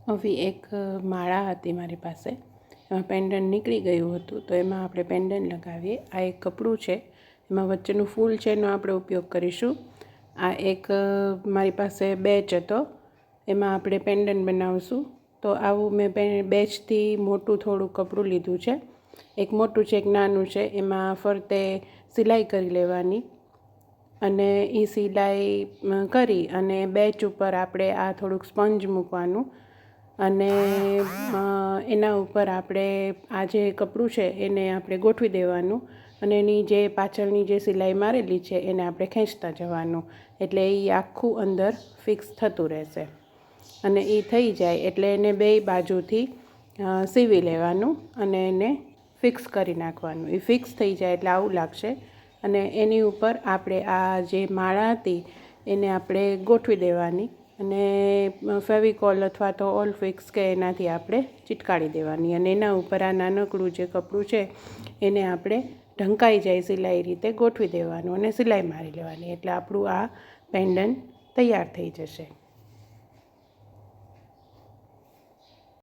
આવી એક માળા હતી મારી પાસે, એમાં પેન્ડન્ટ નીકળી ગયું હતું, તો એમાં આપણે પેન્ડન્ટ લગાવીએ. આ એક કપડું છે, એમાં વચ્ચેનું ફૂલ છે એનો આપણે ઉપયોગ કરીશું. આ એક મારી પાસે બેચ હતો, એમાં આપણે પેન્ડન્ટ બનાવશું. તો આવું મેં બેચથી મોટું થોડું કપડું લીધું છે. એક મોટું છે, એક નાનું છે. એમાં ફરતે સિલાઈ કરી લેવાની અને એ સિલાઈ કરી અને બેચ ઉપર આપણે આ થોડુંક સ્પંજ મૂકવાનું અને એના ઉપર આપણે આ જે કપડું છે એને આપણે ગોઠવી દેવાનું અને એની જે પાછળની જે સિલાઈ મારેલી છે એને આપણે ખેંચતા જવાનું, એટલે એ આખું અંદર ફિક્સ થતું રહેશે. અને એ થઈ જાય એટલે એને બેય બાજુથી સીવી લેવાનું અને એને ફિક્સ કરી નાખવાનું. એ ફિક્સ થઈ જાય એટલે આવું લાગશે અને એની ઉપર આપણે આ જે માળા હતી એને આપણે ગોઠવી દેવાની અને ફેવિકોલ અથવા તો ઓલ ફિક્સ કે એનાથી આપણે ચીટકાવી દેવાની અને એના ઉપર આ નાનકડું જે કપડું છે એને આપણે ઢંકાઈ જાય સિલાઈ રીતે ગોઠવી દેવાનું અને સિલાઈ મારી લેવાની, એટલે આપણું આ પેન્ડન્ટ તૈયાર થઈ જશે.